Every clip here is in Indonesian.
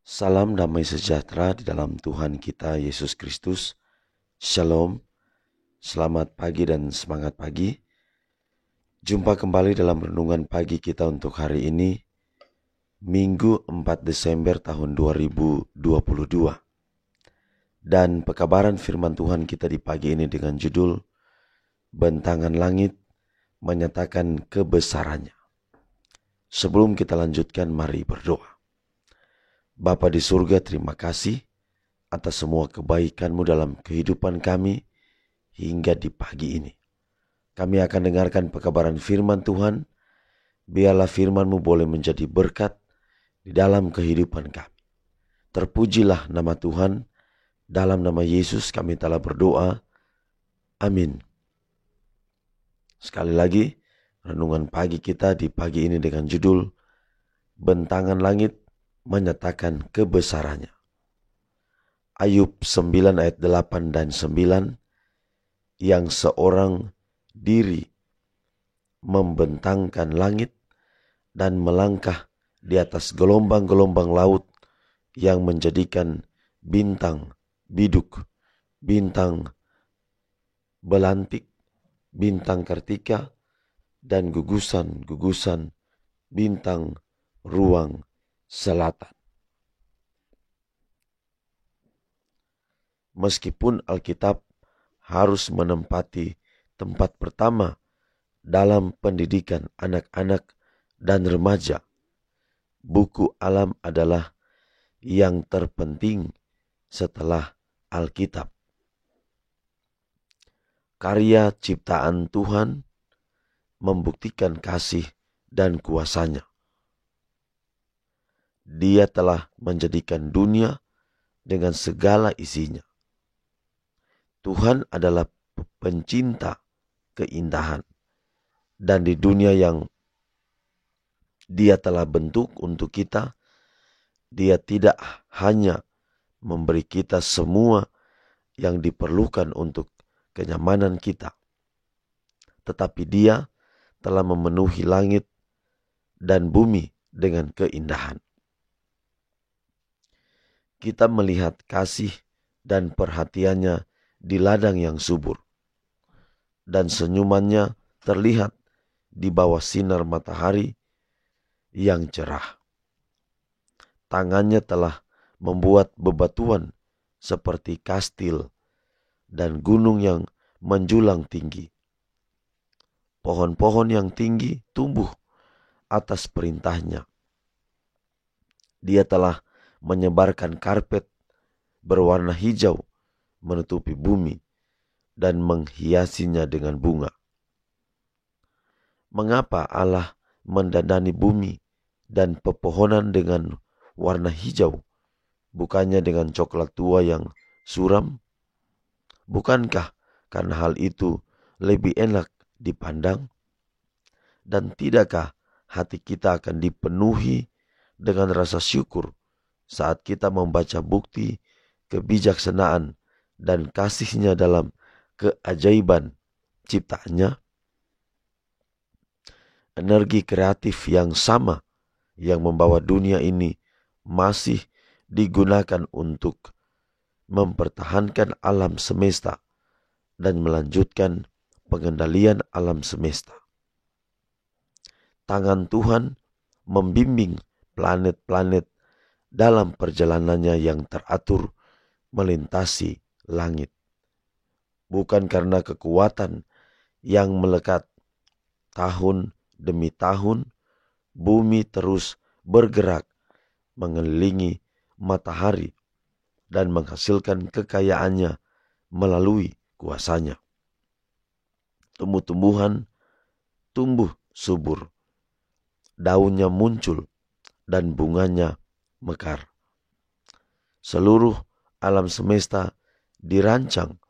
Salam damai sejahtera di dalam Tuhan kita Yesus Kristus. Shalom, selamat pagi dan semangat pagi. Jumpa kembali dalam renungan pagi kita untuk hari ini, Minggu 4 Desember tahun 2022. Dan pekabaran firman Tuhan kita di pagi ini dengan judul Bentangan Langit Menyatakan Kebesarannya. Sebelum kita lanjutkan, mari berdoa. Bapa di surga, terima kasih atas semua kebaikan-Mu dalam kehidupan kami hingga di pagi ini. Kami akan dengarkan pekabaran firman Tuhan. Biarlah firman-Mu boleh menjadi berkat di dalam kehidupan kami. Terpujilah nama Tuhan. Dalam nama Yesus kami telah berdoa. Amin. Sekali lagi, renungan pagi kita di pagi ini dengan judul Bentangan Langit Menyatakan Kebesarannya. Ayub 9 ayat 8 dan 9, yang seorang diri membentangkan langit dan melangkah di atas gelombang-gelombang laut yang menjadikan bintang biduk, bintang belantik, bintang kartika, dan gugusan-gugusan bintang ruang selatan. Meskipun Alkitab harus menempati tempat pertama dalam pendidikan anak-anak dan remaja, buku alam adalah yang terpenting setelah Alkitab. Karya ciptaan Tuhan membuktikan kasih dan kuasa-Nya. Dia telah menjadikan dunia dengan segala isinya. Tuhan adalah pencinta keindahan, dan di dunia yang Dia telah bentuk untuk kita, Dia tidak hanya memberi kita semua yang diperlukan untuk kenyamanan kita, tetapi Dia telah memenuhi langit dan bumi dengan keindahan. Kita melihat kasih dan perhatiannya di ladang yang subur, dan senyumannya terlihat di bawah sinar matahari yang cerah. Tangannya telah membuat bebatuan seperti kastil dan gunung yang menjulang tinggi. Pohon-pohon yang tinggi tumbuh atas perintahnya. Dia telah menyebarkan karpet berwarna hijau menutupi bumi dan menghiasinya dengan bunga. Mengapa Allah mendandani bumi dan pepohonan dengan warna hijau, bukannya dengan coklat tua yang suram? Bukankah karena hal itu lebih enak dipandang? Dan tidakkah hati kita akan dipenuhi dengan rasa syukur saat kita membaca bukti kebijaksanaan dan kasih-Nya dalam keajaiban ciptaannya? Energi kreatif yang sama yang membawa dunia ini masih digunakan untuk mempertahankan alam semesta dan melanjutkan pengendalian alam semesta. Tangan Tuhan membimbing planet-planet dalam perjalanannya yang teratur melintasi langit. Bukan karena kekuatan yang melekat. Tahun demi tahun, bumi terus bergerak mengelilingi matahari dan menghasilkan kekayaannya melalui kuasa-Nya. Tumbuh-tumbuhan tumbuh subur, daunnya muncul, dan bunganya mekar. Seluruh alam semesta dirancang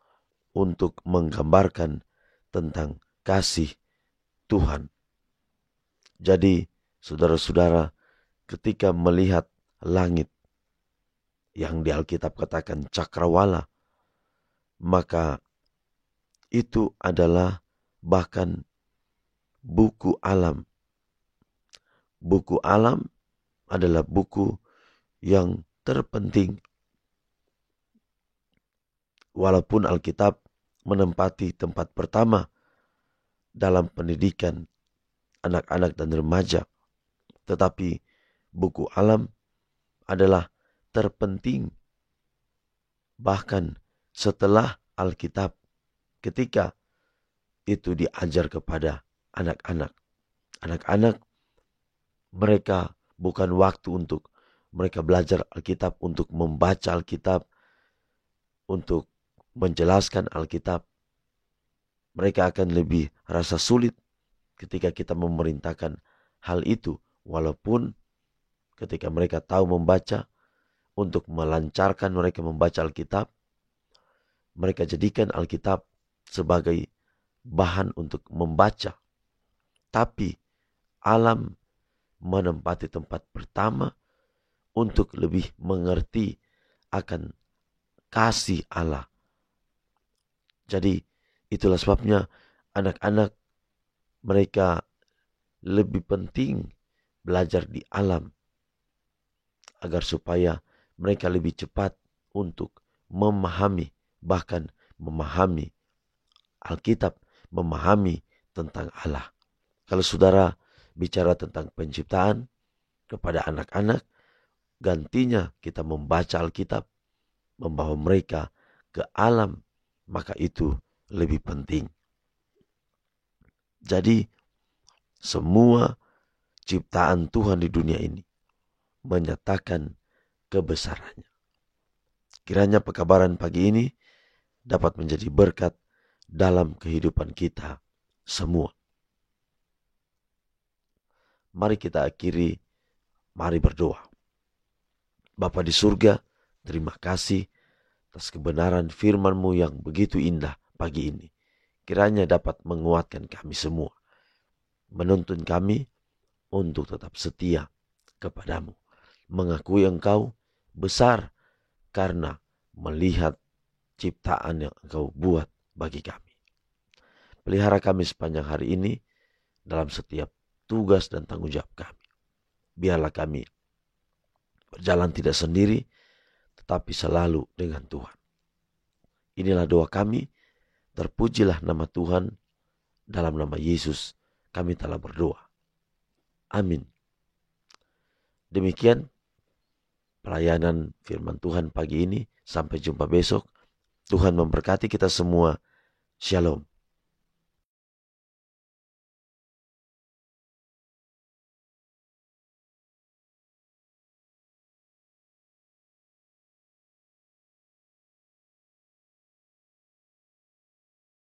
untuk menggambarkan tentang kasih Tuhan. Jadi, saudara-saudara, ketika melihat langit yang di Alkitab katakan cakrawala, maka itu adalah bahkan buku alam. Buku alam adalah buku yang terpenting. Walaupun Alkitab menempati tempat pertama dalam pendidikan anak-anak dan remaja, tetapi buku alam adalah terpenting bahkan setelah Alkitab, ketika itu diajar kepada anak-anak. Anak-anak, mereka bukan waktu untuk mereka belajar Alkitab, untuk membaca Alkitab, untuk menjelaskan Alkitab. Mereka akan lebih rasa sulit ketika kita memerintahkan hal itu. Walaupun ketika mereka tahu membaca, untuk melancarkan mereka membaca Alkitab, mereka jadikan Alkitab sebagai bahan untuk membaca. Tapi alam menempati tempat pertama untuk lebih mengerti akan kasih Allah. Jadi itulah sebabnya anak-anak mereka lebih penting belajar di alam, agar supaya mereka lebih cepat untuk memahami, bahkan memahami Alkitab, memahami tentang Allah. Kalau saudara bicara tentang penciptaan kepada anak-anak, gantinya kita membaca Alkitab, membawa mereka ke alam, maka itu lebih penting. Jadi semua ciptaan Tuhan di dunia ini menyatakan kebesarannya. Kiranya pekabaran pagi ini dapat menjadi berkat dalam kehidupan kita semua. Mari kita akhiri, mari berdoa. Bapa di surga, terima kasih atas kebenaran firman-Mu yang begitu indah pagi ini. Kiranya dapat menguatkan kami semua, menuntun kami untuk tetap setia kepadamu, mengakui Engkau besar karena melihat ciptaan yang Engkau buat bagi kami. Pelihara kami sepanjang hari ini dalam setiap tugas dan tanggung jawab kami. Biarlah kami berjalan tidak sendiri, tetapi selalu dengan Tuhan. Inilah doa kami, terpujilah nama Tuhan, dalam nama Yesus kami telah berdoa. Amin. Demikian pelayanan firman Tuhan pagi ini. Sampai jumpa besok. Tuhan memberkati kita semua. Shalom.